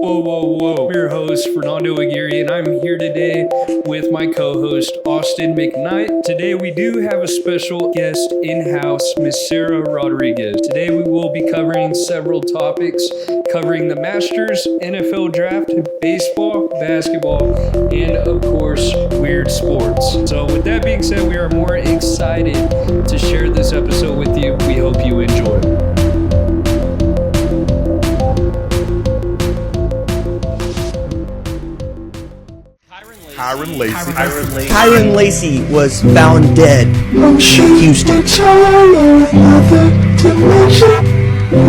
Whoa. I'm your host, Fernando and I'm here today with my co-host, Austin McKnight. Today we do have a special guest in-house, Miss Sarah Rodriguez. Today we will be covering several topics, covering the Masters, NFL Draft, baseball, basketball, and of course, weird sports. So with that being said, we are more excited to share this episode with you. We hope you enjoy. Kyron Lacey was found dead in Houston. You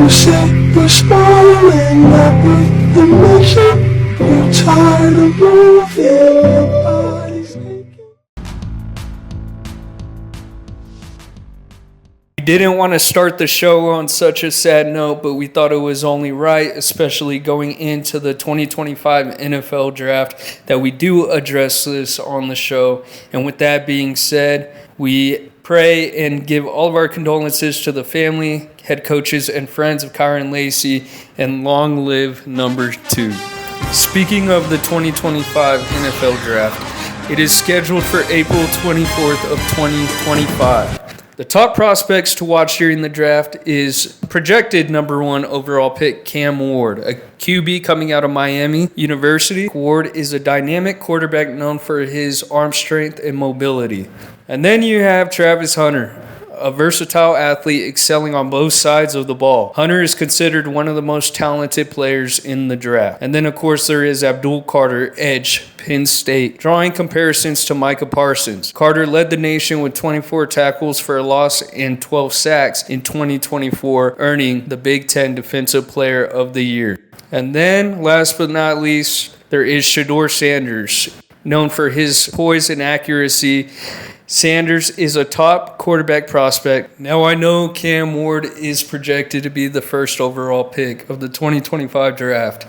say you're small and not with the mission. You're tired of moving your body's aching. We didn't want to start the show on such a sad note, but we thought it was only right, especially going into the 2025 NFL Draft, that we do address this on the show. And with that being said, we pray and give all of our condolences to the family, head coaches, and friends of Kyron Lacey, and long live number 2. Speaking of the 2025 NFL Draft, it is scheduled for April 24th of 2025. The top prospects to watch during the draft is projected number 1 overall pick Cam Ward, a QB coming out of Miami University. Ward is a dynamic quarterback known for his arm strength and mobility. And then you have Travis Hunter, a versatile athlete excelling on both sides of the ball. Hunter is considered one of the most talented players in the draft. And then, of course, there is Abdul Carter, edge, Penn State, drawing comparisons to Micah Parsons. Carter led the nation with 24 tackles for a loss and 12 sacks in 2024, earning the Big Ten Defensive Player of the Year. And then, last but not least, there is Shedeur Sanders, known for his poise and accuracy. Sanders is a top quarterback prospect. Now, I know Cam Ward is projected to be the first overall pick of the 2025 draft.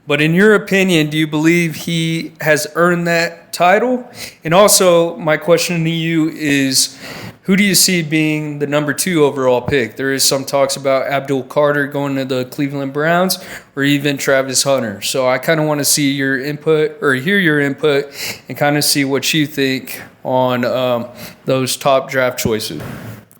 But in your opinion, do you believe he has earned that title? And also, my question to you is, who do you see being the number 2 overall pick? There is some talks about Abdul Carter going to the Cleveland Browns or even Travis Hunter. So I kind of want to see your input or hear your input and kind of see what you think on those top draft choices.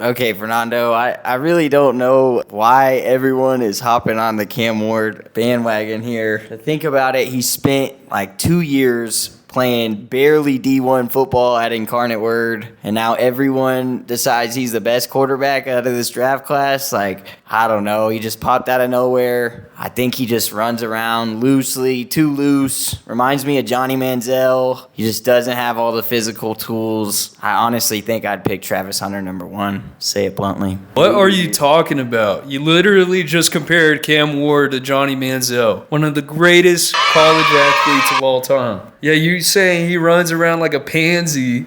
Okay, Fernando, I really don't know why everyone is hopping on the Cam Ward bandwagon here. To think about it, he spent like 2 years playing barely D1 football at Incarnate Word, and now everyone decides he's the best quarterback out of this draft class. Like, I don't know. He just popped out of nowhere. I think he just runs around loosely, too loose. Reminds me of Johnny Manziel. He just doesn't have all the physical tools. I honestly think I'd pick Travis Hunter number 1, say it bluntly. What are you talking about? You literally just compared Cam Ward to Johnny Manziel, one of the greatest college athletes of all time. Yeah, you saying he runs around like a pansy.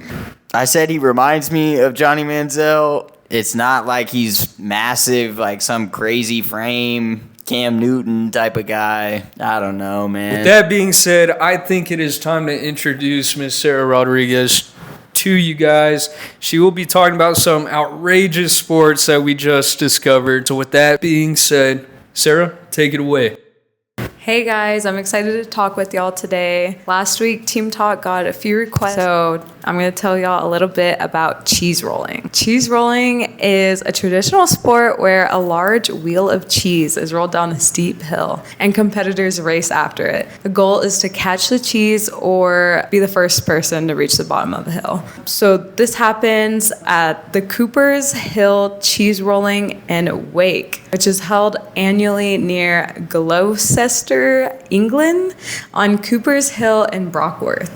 I said he reminds me of Johnny Manziel. It's not like he's massive, like some crazy frame, Cam Newton type of guy. I don't know, man. With that being said, I think it is time to introduce Miss Sarah Rodriguez to you guys. She will be talking about some outrageous sports that we just discovered. So with that being said, Sarah, take it away. Hey guys, I'm excited to talk with y'all today. Last week, Team Talk got a few requests, so I'm going to tell y'all a little bit about cheese rolling. Cheese rolling is a traditional sport where a large wheel of cheese is rolled down a steep hill and competitors race after it. The goal is to catch the cheese or be the first person to reach the bottom of the hill. So this happens at the Cooper's Hill Cheese Rolling and Wake, which is held annually near Gloucester, England, on Cooper's Hill in Brockworth.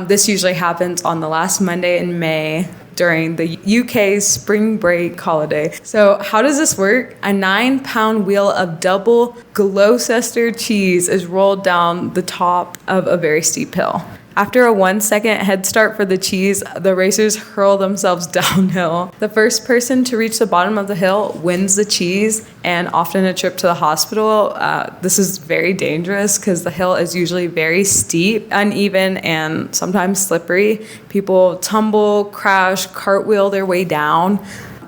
This usually happens on the last Monday in May during the UK's spring break holiday. So how does this work? A 9-pound wheel of double Gloucester cheese is rolled down the top of a very steep hill. After a 1-second head start for the cheese, the racers hurl themselves downhill. The first person to reach the bottom of the hill wins the cheese and often a trip to the hospital. This is very dangerous because the hill is usually very steep, uneven, and sometimes slippery. People tumble, crash, cartwheel their way down.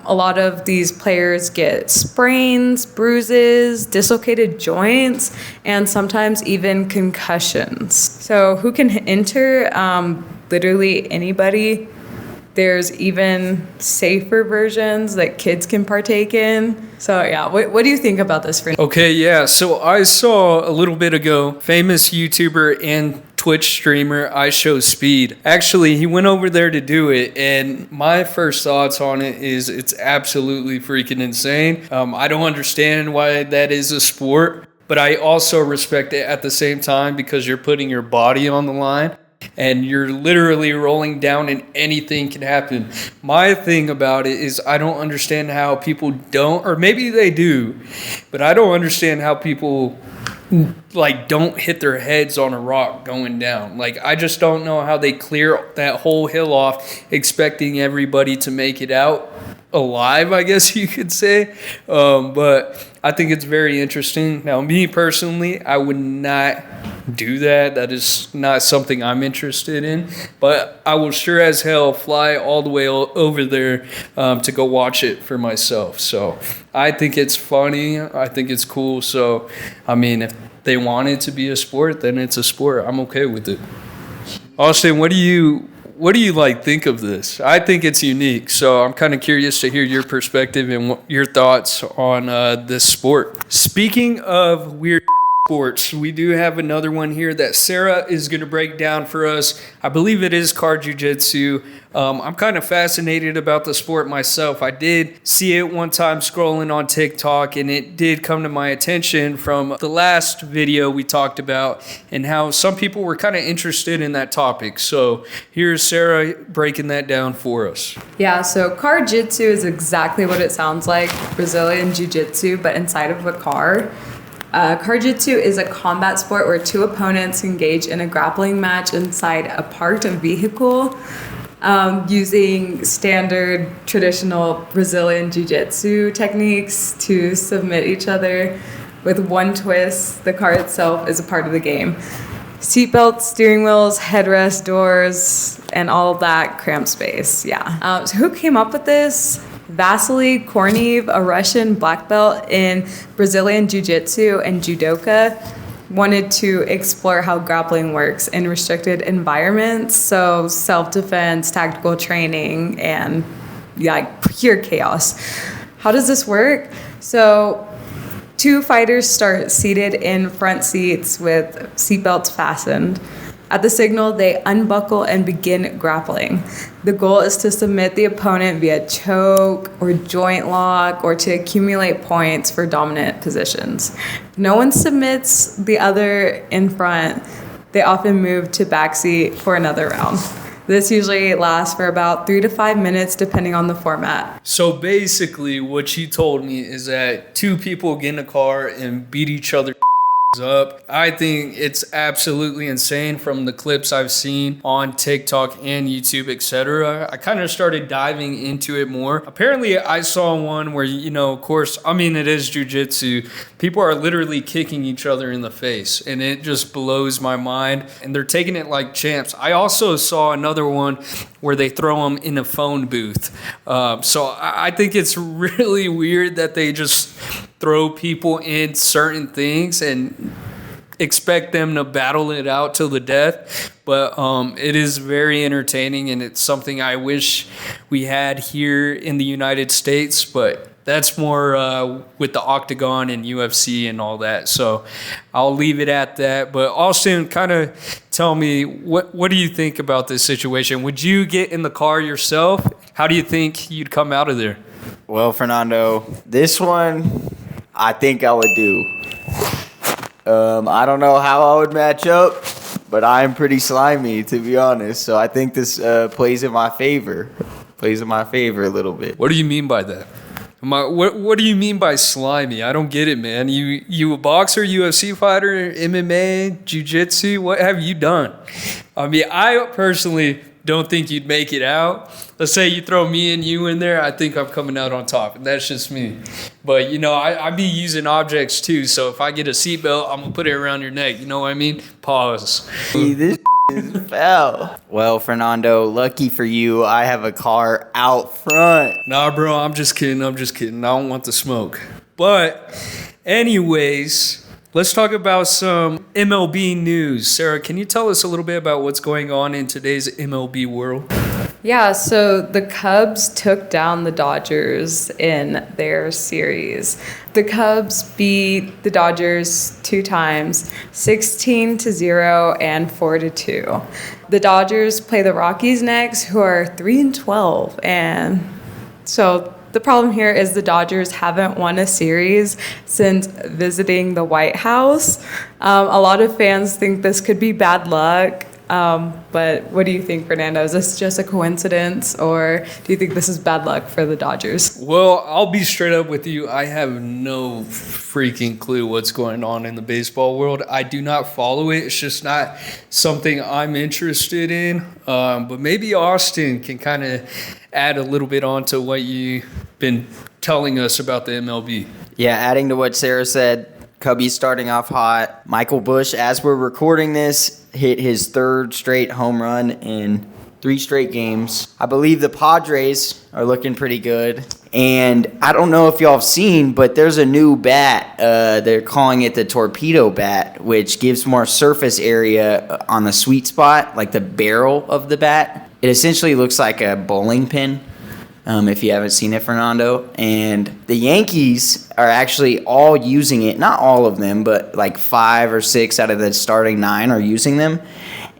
A lot of these players get sprains, bruises, dislocated joints, and sometimes even concussions. So who can enter? Literally anybody. There's even safer versions that kids can partake in. So yeah, what do you think about this, Fernando? Okay, yeah. So I saw a little bit ago, famous YouTuber and Twitch streamer IShowSpeed. Actually, he went over there to do it, and my first thoughts on it is it's absolutely freaking insane. I don't understand why that is a sport, but I also respect it at the same time because you're putting your body on the line. And you're literally rolling down and anything can happen. My thing about it is I don't understand how people don't, or maybe they do, but I don't understand how people like don't hit their heads on a rock going down. Like, I just don't know how they clear that whole hill off expecting everybody to make it out alive, I guess you could say. But I think it's very interesting. Now, me personally, I would not do that. That is not something I'm interested in. But I will sure as hell fly all the way over there to go watch it for myself. So I think it's funny. I think it's cool. So, I mean, if they want it to be a sport, then it's a sport. I'm okay with it. Austin, what do you like think of this? I think it's unique, so I'm kind of curious to hear your perspective and your thoughts on this sport. Speaking of weird sports, we do have another one here that Sarah is going to break down for us. I believe it is car jiu-jitsu. I'm kind of fascinated about the sport myself. I did see it one time scrolling on TikTok, and it did come to my attention from the last video we talked about and how some people were kind of interested in that topic. So here's Sarah breaking that down for us. Yeah, so car jiu-jitsu is exactly what it sounds like, Brazilian jiu-jitsu, but inside of a car. Car jiu-jitsu is a combat sport where two opponents engage in a grappling match inside a parked vehicle using standard traditional Brazilian jiu-jitsu techniques to submit each other. With one twist, the car itself is a part of the game. Seatbelts, steering wheels, headrest, doors, and all of that cramped space. Yeah. So who came up with this? Vasily Kornev, a Russian black belt in Brazilian Jiu-Jitsu and Judoka, wanted to explore how grappling works in restricted environments, so self-defense, tactical training, and pure chaos. How does this work? So two fighters start seated in front seats with seatbelts fastened. At the signal, they unbuckle and begin grappling. The goal is to submit the opponent via choke or joint lock or to accumulate points for dominant positions. If no one submits the other in front, they often move to backseat for another round. This usually lasts for about 3 to 5 minutes, depending on the format. So basically, what you told me is that two people get in a car and beat each other up. I think it's absolutely insane from the clips I've seen on TikTok and YouTube, etc. I kind of started diving into it more. Apparently, I saw one where, of course, I mean, it is jiu-jitsu. People are literally kicking each other in the face, and it just blows my mind. And they're taking it like champs. I also saw another one where they throw them in a phone booth. So I think it's really weird that they just throw people in certain things and expect them to battle it out till the death. But it is very entertaining, and it's something I wish we had here in the United States, but that's more with the Octagon and UFC and all that. So I'll leave it at that. But Austin, kind of tell me, what do you think about this situation? Would you get in the car yourself? How do you think you'd come out of there? Well, Fernando, this one I think I would do. I don't know how I would match up, but I'm pretty slimy, to be honest. So I think this plays in my favor. Plays in my favor a little bit. What do you mean by that? What do you mean by slimy? I don't get it, man. You a boxer, UFC fighter, MMA, jiu-jitsu? What have you done? I mean, I personally don't think you'd make it out. Let's say you throw me and you in there, I think I'm coming out on top, and that's just me. But, I be using objects too, so if I get a seatbelt, I'm going to put it around your neck, you know what I mean? Pause. This fell. Well, Fernando, lucky for you, I have a car out front. Nah, bro, I'm just kidding. I don't want the smoke. But anyways, let's talk about some MLB news. Sarah, can you tell us a little bit about what's going on in today's MLB world? Yeah, so the Cubs took down the Dodgers in their series. The Cubs beat the Dodgers 2 times, 16-0 and 4-2. The Dodgers play the Rockies next, who are 3-12, and so the problem here is the Dodgers haven't won a series since visiting the White House. A lot of fans think this could be bad luck. But what do you think, Fernando? Is this just a coincidence, or do you think this is bad luck for the Dodgers? Well, I'll be straight up with you. I have no freaking clue what's going on in the baseball world. I do not follow it. It's just not something I'm interested in. But maybe Austin can kind of add a little bit on to what you've been telling us about the MLB. Yeah, adding to what Sarah said, Cubbies starting off hot. Michael Busch, as we're recording this, hit his 3rd straight home run in 3 straight games. I believe the Padres are looking pretty good. And I don't know if y'all have seen, but there's a new bat. They're calling it the torpedo bat, which gives more surface area on the sweet spot, like the barrel of the bat. It essentially looks like a bowling pin. If you haven't seen it, Fernando. And the Yankees are actually all using it. Not all of them, but like 5 or 6 out of the starting 9 are using them.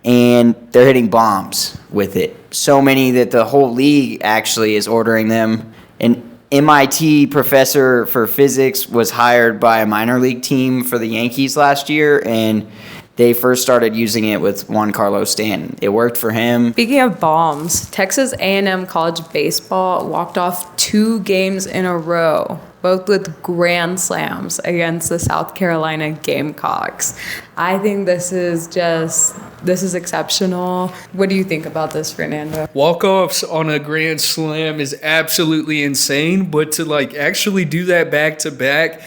And they're hitting bombs with it. So many that the whole league actually is ordering them. An MIT professor for physics was hired by a minor league team for the Yankees last year, and they first started using it with Juan Carlos Stanton. It worked for him. Speaking of bombs, Texas A&M college baseball walked off 2 games in a row, both with grand slams against the South Carolina Gamecocks. I think this is exceptional. What do you think about this, Fernando? Walk-offs on a grand slam is absolutely insane, but to actually do that back-to-back,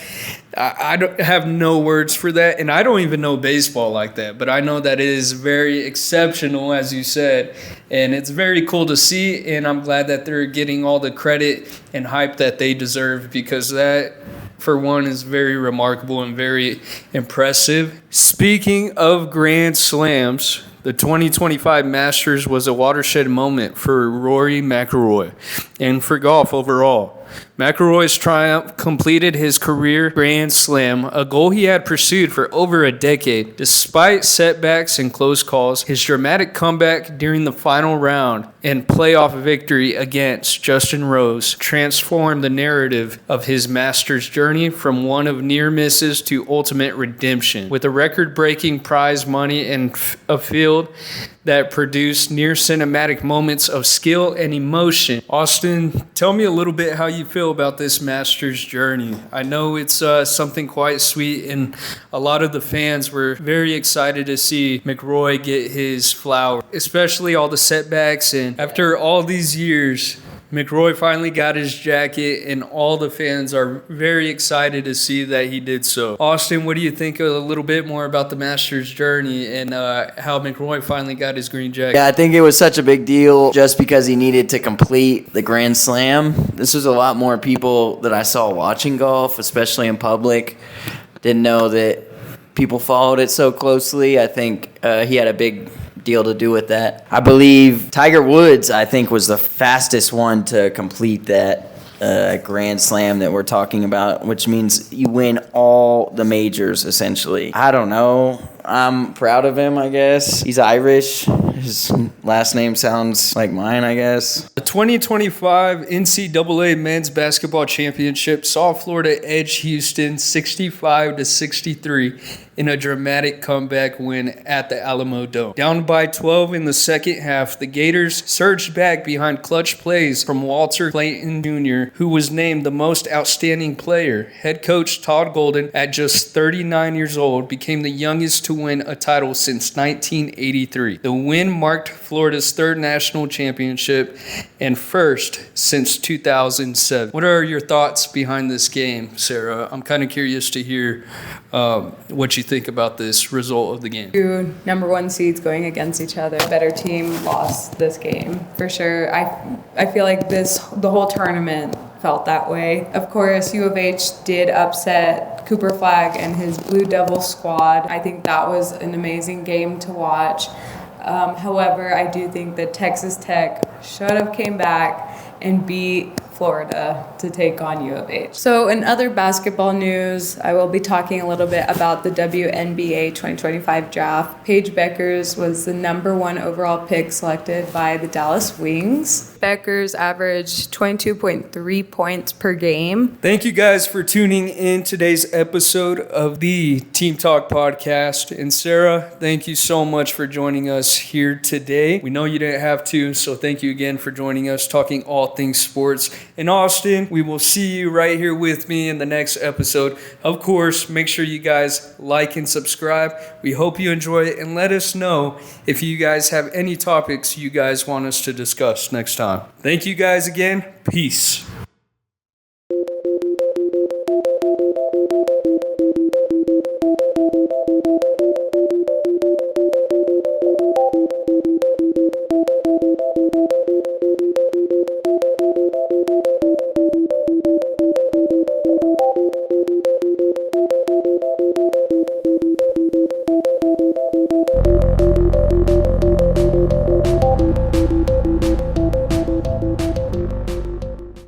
I don't have no words for that, and I don't even know baseball like that, but I know that it is very exceptional, as you said, and it's very cool to see, and I'm glad that they're getting all the credit and hype that they deserve, because that, for one, is very remarkable and very impressive. Speaking of grand slams, the 2025 Masters was a watershed moment for Rory McIlroy and for golf overall. McIlroy's triumph completed his career Grand Slam, a goal he had pursued for over a decade. Despite setbacks and close calls, his dramatic comeback during the final round and playoff victory against Justin Rose transformed the narrative of his Masters journey from one of near misses to ultimate redemption. With a record-breaking prize money and a field that produced near cinematic moments of skill and emotion. Austin, tell me a little bit how you feel about this Masters journey. I know it's something quite sweet, and a lot of the fans were very excited to see McIlroy get his flower, especially all the setbacks. And after all these years, McIlroy finally got his jacket, and all the fans are very excited to see that he did so. Austin, what do you think a little bit more about the Masters journey and how McIlroy finally got his green jacket? Yeah, I think it was such a big deal just because he needed to complete the Grand Slam. This was a lot more people that I saw watching golf, especially in public. Didn't know that people followed it so closely. I think he had a big deal to do with that. I believe Tiger Woods, I think, was the fastest one to complete that Grand Slam that we're talking about, which means you win all the majors, essentially. I don't know. I'm proud of him, I guess. He's Irish. His last name sounds like mine, I guess. The 2025 NCAA Men's Basketball Championship saw Florida edge Houston 65-63 in a dramatic comeback win at the Alamo Dome. Down by 12 in the second half, the Gators surged back behind clutch plays from Walter Clayton Jr., who was named the most outstanding player. Head coach Todd Golden, at just 39 years old, became the youngest to win a title since 1983. The win marked Florida's third national championship and first since 2007. What are your thoughts behind this game, Sarah? I'm kind of curious to hear what you think about this result of the game. Two number one seeds going against each other. Better team lost this game for sure. I feel like the whole tournament felt that way. Of course, U of H did upset Cooper Flag and his Blue Devil squad. I think that was an amazing game to watch. However, I do think that Texas Tech should have came back and beat Florida to take on U of H. So in other basketball news, I will be talking a little bit about the WNBA 2025 draft. Paige Bueckers was the number one overall pick selected by the Dallas Wings. Bueckers averaged 22.3 points per game. Thank you guys for tuning in today's episode of the Team Talk podcast. And Sarah, thank you so much for joining us here today. We know you didn't have to, so thank you again for joining us, talking all things sports. In Austin, we will see you right here with me in the next episode. Of course, make sure you guys like and subscribe. We hope you enjoy it, and let us know if you guys have any topics you guys want us to discuss next time. Thank you guys again. Peace.